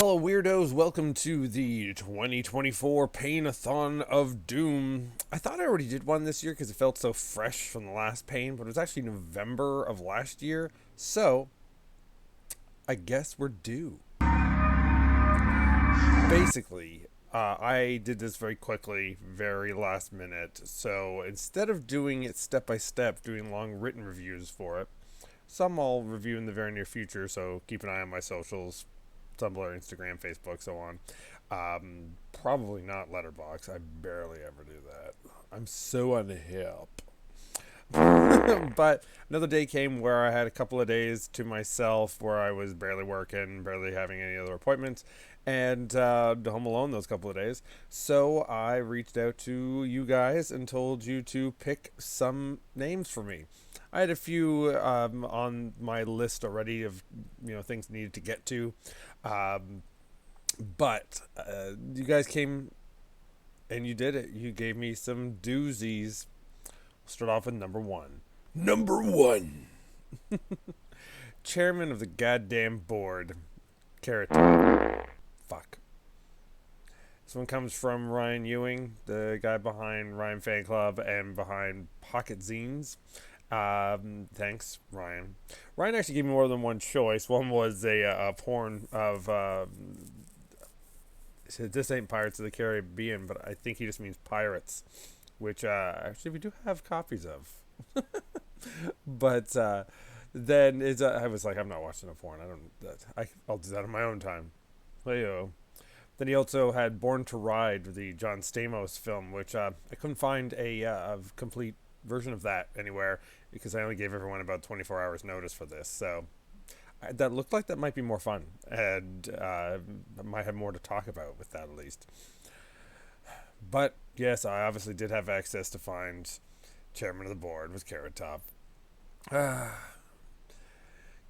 Hello, weirdos. Welcome to the 2024 Pain-a-thon of Doom. I thought I already did one this year because it felt so fresh from the last Pain, but it was actually November of last year, so I guess we're due. Basically, I did this very quickly, very last minute, so instead of doing it step by step, doing long written reviews for it, some I'll review in the very near future, so keep an eye on my socials, Tumblr, Instagram, Facebook, so on. Probably not Letterbox. I barely ever do that. I'm so unhip. But another day came where I had a couple of days to myself where I was barely working, barely having any other appointments, and home alone those couple of days. So I reached out to you guys and told you to pick some names for me. I had a few on my list already of things needed to get to, um, but you guys came and you did it. You gave me some doozies. We'll start off with number one. Number one. Chairman of the goddamn board, Carrot Top. Fuck. This one comes from Ryan Ewing, the guy behind Ryan Fan Club and behind Pocket Zines. Thanks, Ryan. Ryan actually gave me more than one choice. One was a porn of, this ain't Pirates of the Caribbean, but I think he just means pirates, which actually we do have copies of. But then I was like, I'm not watching a porn. I'll do that on my own time. Hey-o. Then he also had Born to Ride, the John Stamos film, which I couldn't find a complete version of that anywhere because I only gave everyone about 24 hours notice for this. So that looked like that might be more fun, and I might have more to talk about with that at least. But yes, I obviously did have access to find Chairman of the Board with Carrot Top.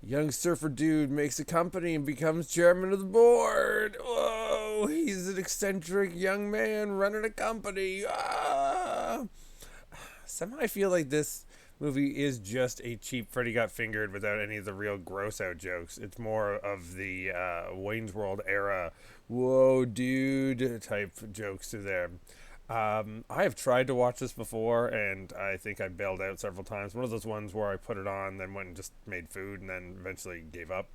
Young surfer dude makes a company and becomes chairman of the board. Whoa, he's an eccentric young man running a company. Somehow I feel like this movie is just a cheap Freddy Got Fingered without any of the real gross out jokes. It's more of the Wayne's World era, whoa dude type jokes to there. I have tried to watch this before, and I think I bailed out several times. One of those ones where I put it on, then went and just made food, and then eventually gave up.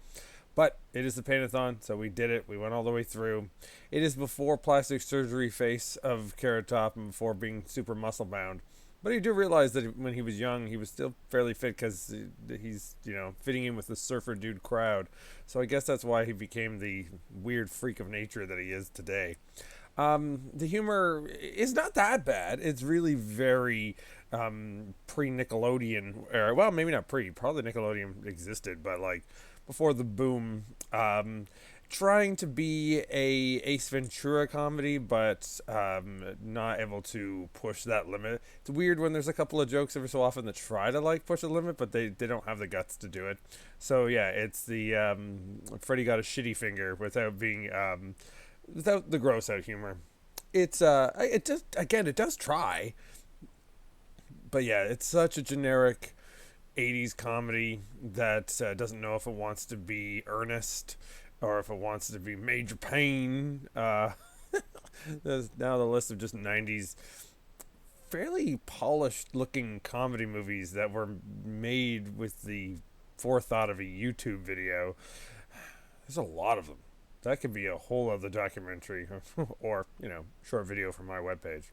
But it is the Painathon, so we did it. We went all the way through. It is before plastic surgery face of Carrot Top and before being super muscle bound. But you do realize that when he was young, he was still fairly fit because he's, fitting in with the surfer dude crowd. So I guess that's why he became the weird freak of nature that he is today. The humor is not that bad. It's really very pre-Nickelodeon, or well, maybe not pre. Probably Nickelodeon existed, but like before the boom. Trying to be a Ace Ventura comedy, but not able to push that limit. It's weird when there's a couple of jokes every so often that try to like push a limit, but they don't have the guts to do it. So yeah, it's the Freddy got a shitty finger without being without the gross out humor. It's it does try, but yeah, it's such a generic 80s comedy that doesn't know if it wants to be earnest or if it wants to be major pain. There's now the list of just 90s fairly polished looking comedy movies that were made with the forethought of a YouTube video. There's a lot of them. That could be a whole other documentary or, short video from my webpage.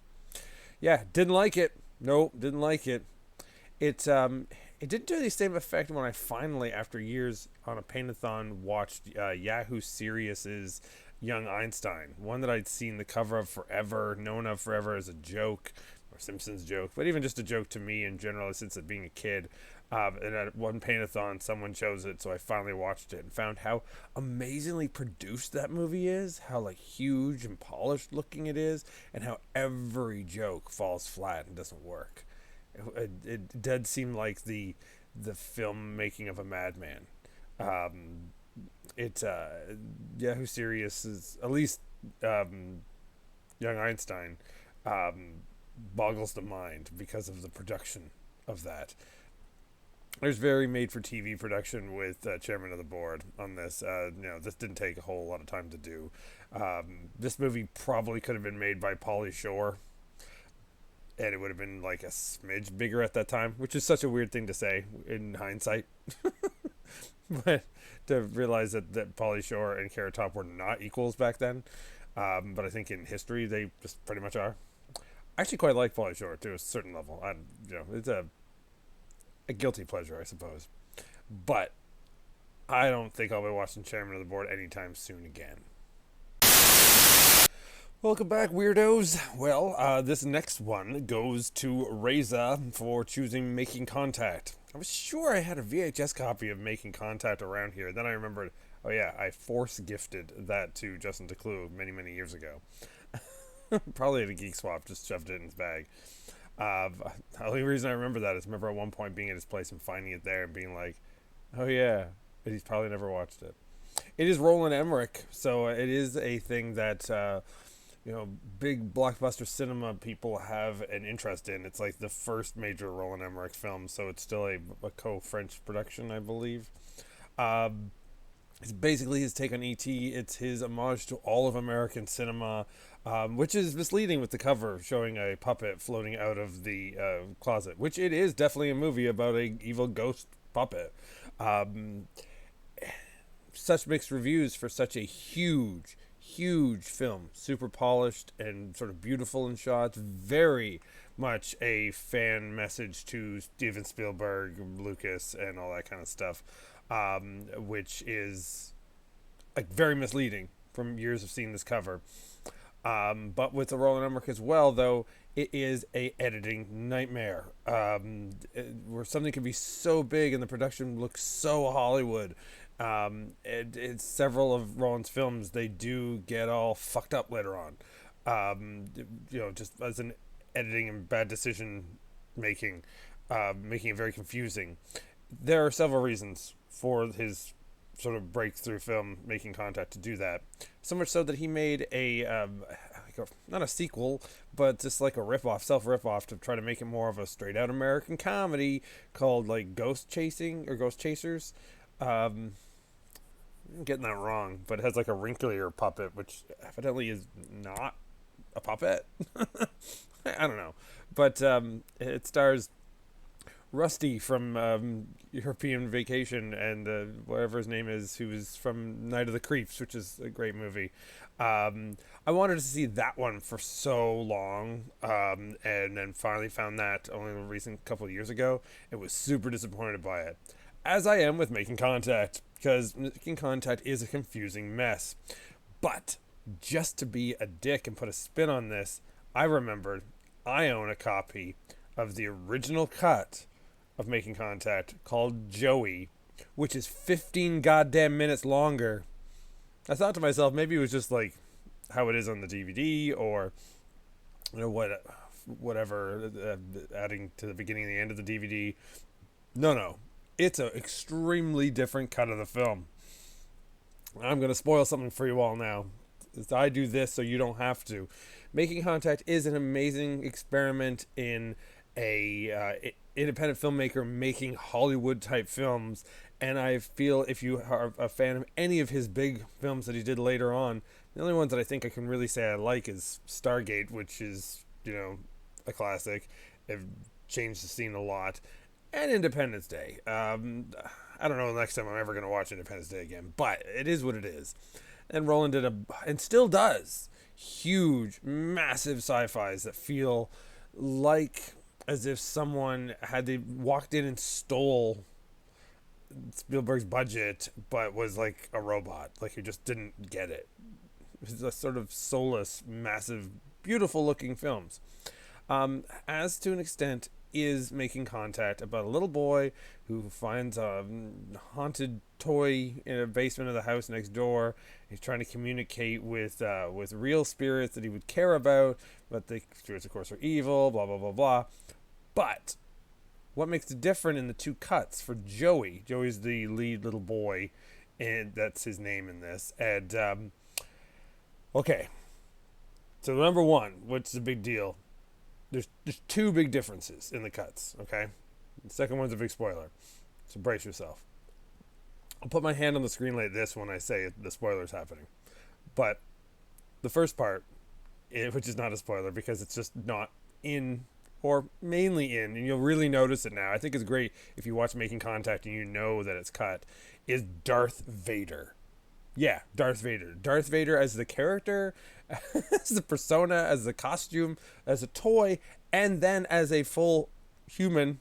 Yeah, didn't like it. Nope, didn't like it. It didn't do the same effect when I finally, after years on a Painathon, watched Yahoo Serious's Young Einstein, one that I'd seen the cover of forever, known of forever as a joke, or Simpsons joke, but even just a joke to me in general since it being a kid. And at one Painathon, someone chose it, so I finally watched it and found how amazingly produced that movie is, how like huge and polished looking it is, and how every joke falls flat and doesn't work. It did seem like the filmmaking of a madman. Yahoo Serious is at least Young Einstein boggles the mind because of the production of that. There's very made-for-TV production with Chairman of the Board on this. This didn't take a whole lot of time to do. This movie probably could have been made by Pauly Shore, and it would have been like a smidge bigger at that time, which is such a weird thing to say in hindsight. But to realize that Pauly Shore and Carrot Top were not equals back then. But I think in history they just pretty much are. I actually quite like Pauly Shore to a certain level. It's a guilty pleasure, I suppose. But I don't think I'll be watching Chairman of the Board anytime soon again. Welcome back, weirdos. Well, this next one goes to Reza for choosing Making Contact. I was sure I had a VHS copy of Making Contact around here. Then I remembered, oh yeah, I force gifted that to Justin DeClue many, many years ago. Probably at a Geek Swap, just shoved it in his bag. The only reason I remember that is remember at one point being at his place and finding it there and being like, oh yeah, but he's probably never watched it. It is Roland Emmerich, so it is a thing that big blockbuster cinema people have an interest in. It's like the first major Roland Emmerich film, so it's still a co-French production, I believe. It's basically his take on E.T. It's his homage to all of American cinema, which is misleading with the cover showing a puppet floating out of the closet, which it is definitely a movie about a evil ghost puppet. Such mixed reviews for such a huge film, super polished and sort of beautiful in shots, very much a fan message to Steven Spielberg, Lucas, and all that kind of stuff, which is like very misleading from years of seeing this cover. But with the Roland Emmerich as well, though, it is a editing nightmare, where something can be so big and the production looks so Hollywood. It's several of Roland's films, they do get all fucked up later on, just as an editing and bad decision making, making it very confusing. There are several reasons for his sort of breakthrough film Making Contact to do that, so much so that he made not a sequel, but just like a self ripoff to try to make it more of a straight out American comedy called like Ghost Chasing or Ghost Chasers. I'm getting that wrong, but it has like a wrinklier puppet, which evidently is not a puppet. I don't know, but it stars Rusty from European Vacation and whatever his name is, who is from Night of the Creeps, which is a great movie. I wanted to see that one for so long, and then finally found that only a recent couple of years ago. And was super disappointed by it, as I am with Making Contact, because Making Contact is a confusing mess. But just to be a dick and put a spin on this, I remembered I own a copy of the original cut of Making Contact called Joey, which is 15 goddamn minutes longer. I thought to myself, maybe it was just like how it is on the DVD, or whatever, adding to the beginning and the end of the DVD. No, it's an extremely different cut of the film. I'm going to spoil something for you all now. I do this so you don't have to. Making Contact is an amazing experiment in a independent filmmaker making Hollywood type films, and I feel if you are a fan of any of his big films that he did later on, the only ones that I think I can really say I like is Stargate, which is a classic. It changed the scene a lot, and Independence Day. I don't know the next time I'm ever going to watch Independence Day again, but it is what it is. And Roland did and still does, huge, massive sci-fis that feel like as if someone they walked in and stole Spielberg's budget, but was like a robot, like he just didn't get it. It's a sort of soulless, massive, beautiful looking films. As to an extent is Making Contact about a little boy who finds a haunted toy in a basement of the house next door. He's trying to communicate with real spirits that he would care about, but the spirits, of course, are evil, blah, blah, blah, blah. But what makes it different in the two cuts for Joey? Joey's the lead little boy, and that's his name in this. And, okay. So number one, what's the big deal? There's two big differences in the cuts, okay? The second one's a big spoiler. So brace yourself. I'll put my hand on the screen like this when I say the spoiler's happening. But the first part, which is not a spoiler because it's just not in, or mainly in, and you'll really notice it now. I think it's great if you watch Making Contact and you know that it's cut, is Darth Vader. Yeah, Darth Vader. Darth Vader as the character, as the persona, as the costume, as a toy, and then as a full human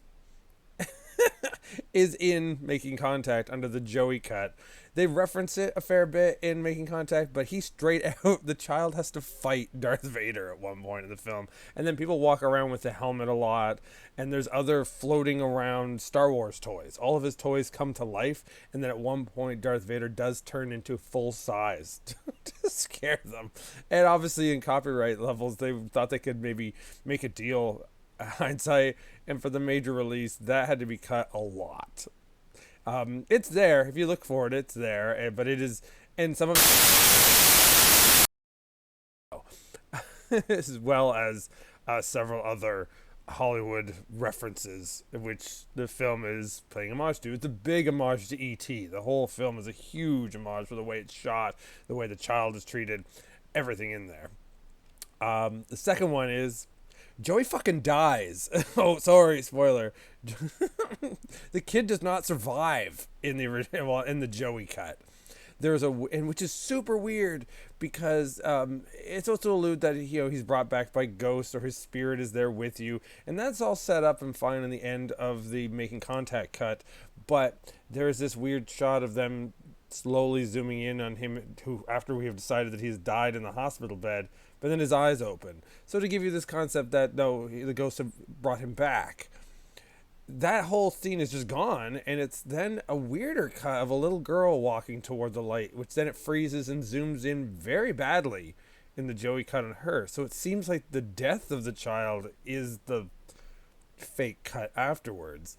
is in Making Contact under the Joey cut. They reference it a fair bit in Making Contact, but he straight out, the child has to fight Darth Vader at one point in the film. And then people walk around with the helmet a lot, and there's other floating around Star Wars toys. All of his toys come to life, and then at one point Darth Vader does turn into full size to scare them. And obviously in copyright levels, they thought they could maybe make a deal, hindsight, and for the major release that had to be cut a lot. It's there if you look for it, it's there, but it is, and some of as well as several other Hollywood references, which the film is paying homage to. It's a big homage to E.T. The whole film is a huge homage for the way it's shot, the way the child is treated, everything in there. The second one is Joey fucking dies. Oh, sorry, spoiler. The kid does not survive in the original, well, in the Joey cut. There's and which is super weird because it's supposed to allude that he's brought back by ghosts or his spirit is there with you, and that's all set up and fine in the end of the Making Contact cut. But there's this weird shot of them slowly zooming in on him, who after we have decided that he's died in the hospital bed, but then his eyes open. So to give you this concept that no, the ghosts have brought him back. That whole scene is just gone, and it's then a weirder cut of a little girl walking toward the light, which then it freezes and zooms in very badly in the Joey cut on her. So it seems like the death of the child is the fake cut afterwards.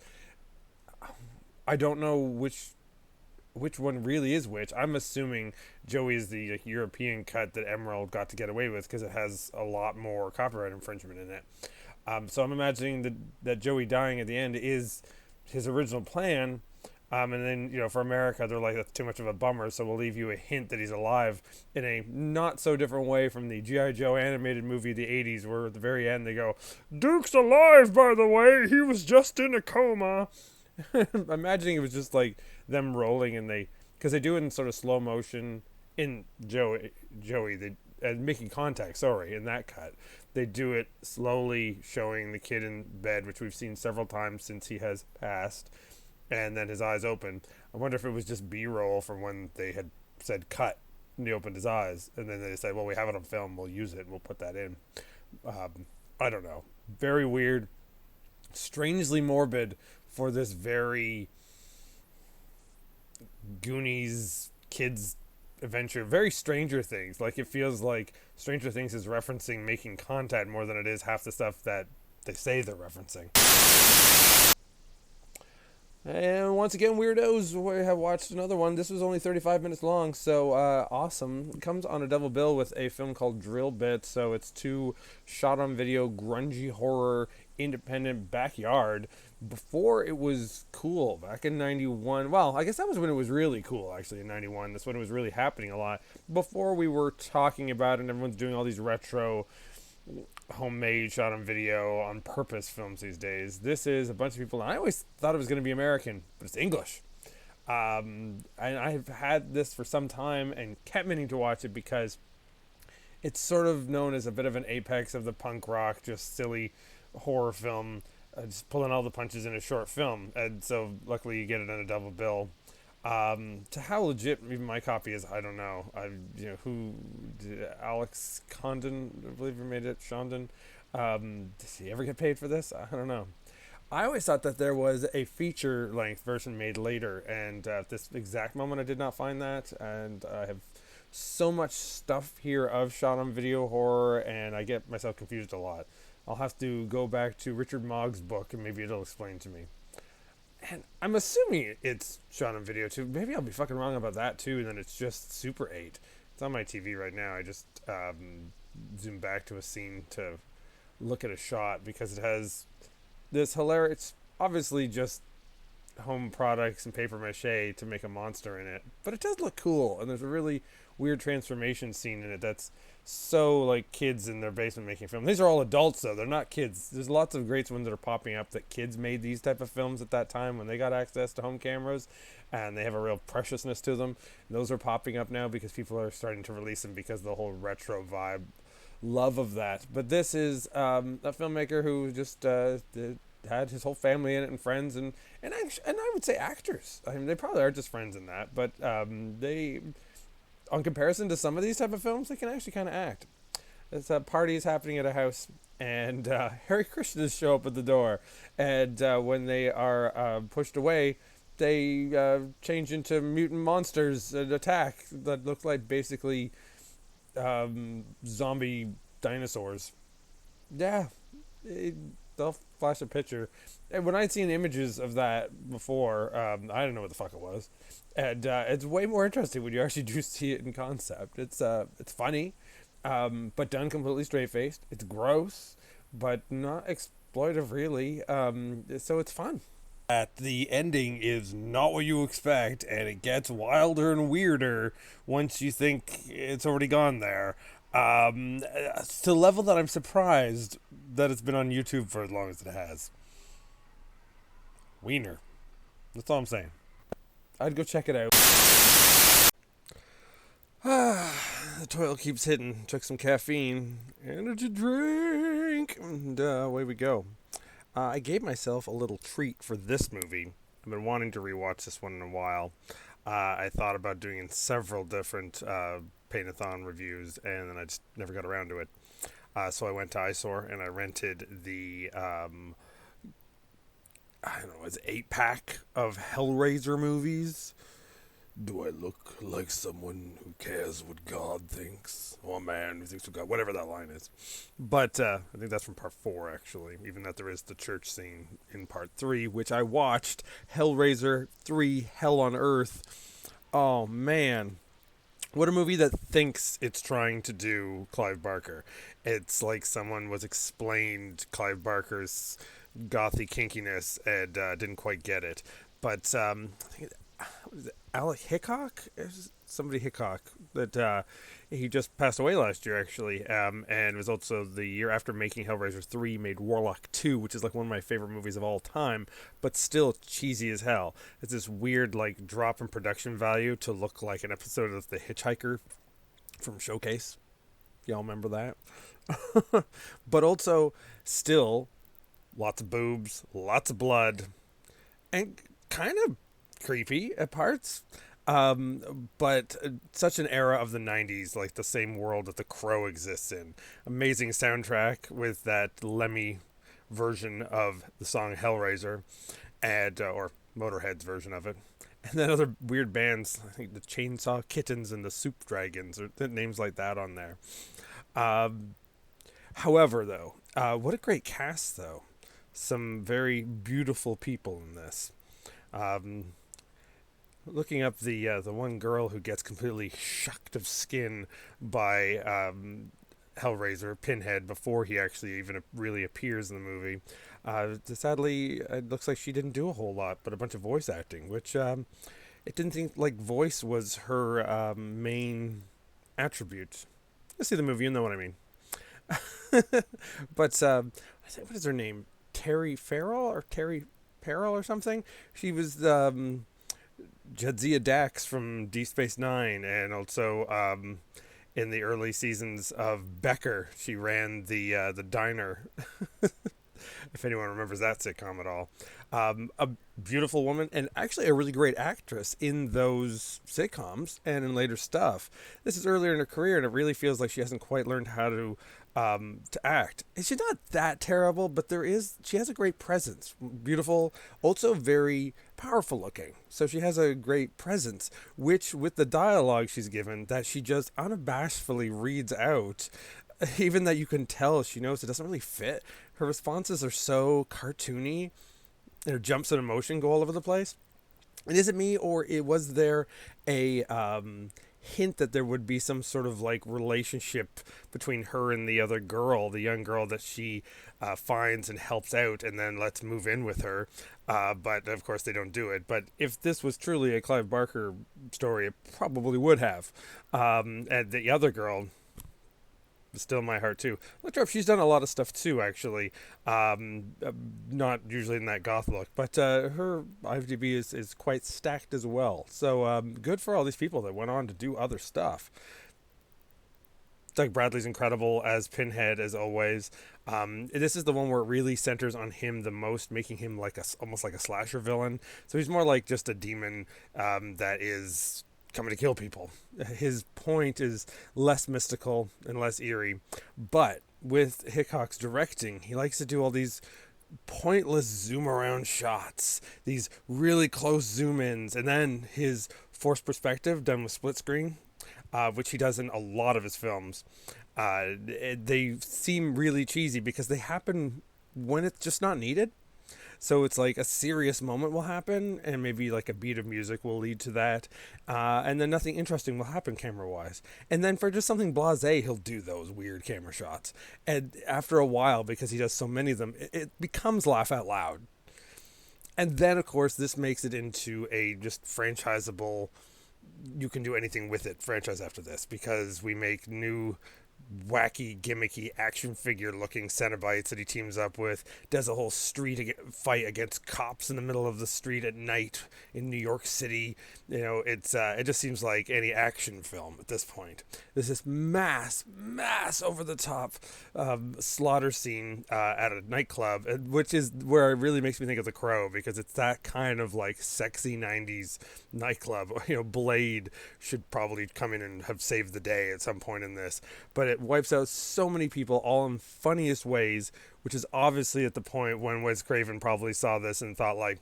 I don't know which one really is which. I'm assuming Joey is the European cut that Emerald got to get away with because it has a lot more copyright infringement in it. So I'm imagining that Joey dying at the end is his original plan. And then, for America, they're like, that's too much of a bummer, so we'll leave you a hint that he's alive in a not so different way from the G.I. Joe animated movie of the 80s, where at the very end they go, Duke's alive, by the way, he was just in a coma. I'm imagining it was just like them rolling, and because they do it in sort of slow motion in Joey, Making Contact, in that cut. They do it slowly, showing the kid in bed, which we've seen several times since he has passed, and then his eyes open. I wonder if it was just B-roll from when they had said cut, and he opened his eyes, and then they said, well, we have it on film, we'll use it, we'll put that in. I don't know. Very weird, strangely morbid for this very Goonies kids adventure, very Stranger Things. Like, it feels like Stranger Things is referencing Making Contact more than it is half the stuff that they say they're referencing. And once again, weirdos, we have watched another one. This was only 35 minutes long, so awesome. It comes on a double bill with a film called Drill Bit, so it's two shot-on-video, grungy horror, independent backyard. Before it was cool, back in 91. Well, I guess that was when it was really cool, actually, in 91. That's when it was really happening a lot. Before we were talking about it, and everyone's doing all these retro homemade shot on video on purpose films these days. This is a bunch of people, and I always thought it was going to be American, but it's English. And I've had this for some time and kept meaning to watch it because it's sort of known as a bit of an apex of the punk rock, just silly horror film, just pulling all the punches in a short film. And so luckily you get it on a double bill. To how legit even my copy is, I don't know. Who did Alex Condon, I believe he made it, Shondon. Does he ever get paid for this? I don't know. I always thought that there was a feature-length version made later, and at this exact moment I did not find that, and I have so much stuff here of shot-on-video horror, and I get myself confused a lot. I'll have to go back to Richard Mogg's book, and maybe it'll explain to me. And I'm assuming it's shot on video too. Maybe I'll be fucking wrong about that too, and then it's just Super 8. It's on my TV right now. I just zoom back to a scene to look at a shot because it has this hilarious, obviously just home products and paper mache to make a monster in it. But it does look cool, and there's a really weird transformation scene in it that's so like kids in their basement making film. These are all adults though; they're not kids. There's lots of great ones that are popping up that kids made these type of films at that time when they got access to home cameras, and they have a real preciousness to them. And those are popping up now because people are starting to release them because of the whole retro vibe, love of that. But this is a filmmaker who just had his whole family in it and friends and I would say actors. I mean, they probably are just friends in that, but they, on comparison to some of these type of films, they can actually kind of act. It's a party is happening at a house, and Harry Krishnas show up at the door, and when they are pushed away, they change into mutant monsters and attack that look like basically zombie dinosaurs. Yeah, they'll flash a picture. And when I'd seen images of that before, I didn't know what the fuck it was, and it's way more interesting when you actually do see it in concept. It's funny, but done completely straight faced. It's gross, but not exploitive really. So it's fun. The ending is not what you expect, and it gets wilder and weirder once you think it's already gone there. It's to a level that I'm surprised that it's been on YouTube for as long as it has. Wiener. That's all I'm saying. I'd go check it out. The toilet keeps hitting. Took some caffeine. Energy drink. And away we go. I gave myself a little treat for this movie. I've been wanting to rewatch this one in a while. I thought about doing several different PAINATHON reviews, and then I just never got around to it. So I went to Eyesore and I rented the, I don't know, it's 8-pack of HELLRAISER movies. Do I look like someone who cares what God thinks? Or a man who thinks of God? Whatever that line is. But I think that's from part 4, actually. Even that there is the church scene in part 3, which I watched. HELLRAISER 3, Hell on Earth. Oh, man. What a movie that thinks it's trying to do Clive Barker. It's like someone was explained Clive Barker's gothy kinkiness and didn't quite get it. But I think was it Alec Hickok? Somebody Hickok that he just passed away last year actually, and was also the year after making Hellraiser 3 made Warlock 2, which is like one of my favorite movies of all time, but still cheesy as hell. It's this weird like drop in production value to look like an episode of The Hitchhiker from Showcase. Y'all remember that? But also still lots of boobs, lots of blood, and kind of creepy at parts, but such an era of the 90s, like the same world that The Crow exists in. Amazing soundtrack with that Lemmy version of the song Hellraiser, and or Motorhead's version of it, and then other weird bands, I think the Chainsaw Kittens and the Soup Dragons, or names like that on there. However, though, what a great cast, though. Some very beautiful people in this. Looking up the one girl who gets completely shucked of skin by Hellraiser, Pinhead, before he actually even really appears in the movie. Sadly, it looks like she didn't do a whole lot, but a bunch of voice acting, which it didn't seem like voice was her main attribute. Let's see the movie, you know what I mean. But what is her name? Terry Farrell or Terry Peril or something? She was Jadzia Dax from Deep Space Nine, and also in the early seasons of Becker, she ran the diner. If anyone remembers that sitcom at all. A beautiful woman, and actually a really great actress in those sitcoms and in later stuff. This is earlier in her career, and it really feels like she hasn't quite learned how to act. And she's not that terrible, but she has a great presence. Beautiful, also very powerful looking. So she has a great presence, which with the dialogue she's given, that she just unabashedly reads out, even that you can tell she knows it doesn't really fit. Her responses are so cartoony. Her jumps in emotion go all over the place. And is it me, or was there a hint that there would be some sort of like relationship between her and the other girl, the young girl that she finds and helps out and then lets move in with her. But of course, they don't do it. But if this was truly a Clive Barker story, it probably would have. And the other girl, still in my heart too. Look her up. She's done a lot of stuff too, actually. Not usually in that goth look, but her IMDb is quite stacked as well. So good for all these people that went on to do other stuff. Doug Bradley's incredible as Pinhead, as always. This is the one where it really centers on him the most, making him like almost like a slasher villain. So he's more like just a demon that is coming to kill people. His point is less mystical and less eerie, but with Hitchcock's directing, he likes to do all these pointless zoom around shots, these really close zoom ins, and then his forced perspective done with split screen, which he does in a lot of his films. They seem really cheesy because they happen when it's just not needed. So it's like a serious moment will happen, and maybe like a beat of music will lead to that, and then nothing interesting will happen camera-wise. And then for just something blasé, he'll do those weird camera shots. And after a while, because he does so many of them, it becomes laugh out loud. And then, of course, this makes it into a just franchisable, you can do anything with it franchise after this, because we make new wacky, gimmicky, action figure looking Cenobites that he teams up with, does a whole street fight against cops in the middle of the street at night in New York City. You know, it just seems like any action film at this point. There's this mass over the top slaughter scene at a nightclub, which is where it really makes me think of The Crow, because it's that kind of like sexy 90s nightclub. You know, Blade should probably come in and have saved the day at some point in this, but it wipes out so many people, all in funniest ways, which is obviously at the point when Wes Craven probably saw this and thought like,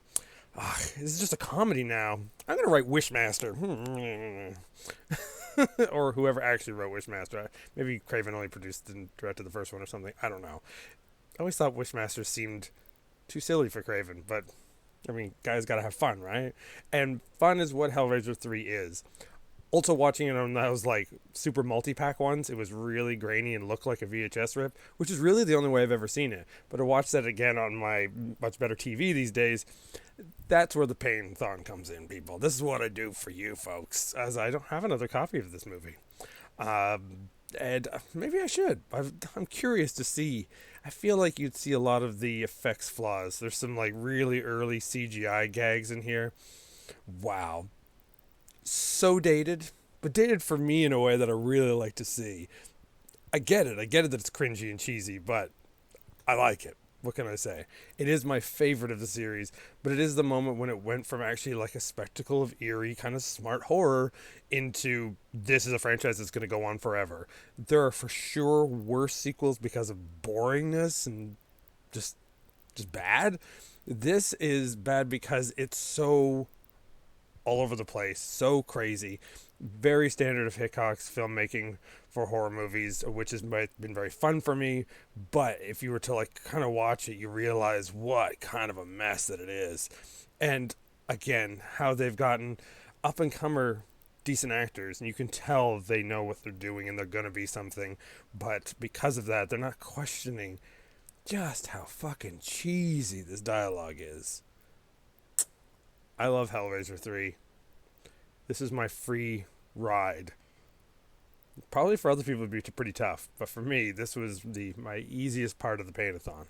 this is just a comedy now. I'm going to write Wishmaster. Or whoever actually wrote Wishmaster. Maybe Craven only produced and directed the first one or something. I don't know. I always thought Wishmaster seemed too silly for Craven, but I mean, guys got to have fun, right? And fun is what Hellraiser 3 is. Also watching it on those like super multi-pack ones, it was really grainy and looked like a VHS rip, which is really the only way I've ever seen it. But to watch that again on my much better TV these days, that's where the PAINATHON comes in, people. This is what I do for you folks, as I don't have another copy of this movie. And maybe I should. I'm curious to see. I feel like you'd see a lot of the effects flaws. There's some like really early CGI gags in here. Wow. So dated, but dated for me in a way that I really like to see. I get it that it's cringy and cheesy, but I like it. What can I say? It is my favorite of the series, but it is the moment when it went from actually like a spectacle of eerie kind of smart horror into this is a franchise that's going to go on forever. There are for sure worse sequels because of boringness and just bad. This is bad because it's so all over the place, so crazy. Very standard of Hitchcock's filmmaking for horror movies, which has been very fun for me. But if you were to like kind of watch it, you realize what kind of a mess that it is. And again, how they've gotten up and comer decent actors, and you can tell they know what they're doing and they're going to be something. But because of that, they're not questioning just how fucking cheesy this dialogue is. I love Hellraiser 3. This is my free ride. Probably for other people it would be pretty tough, but for me, this was my easiest part of the Painathon.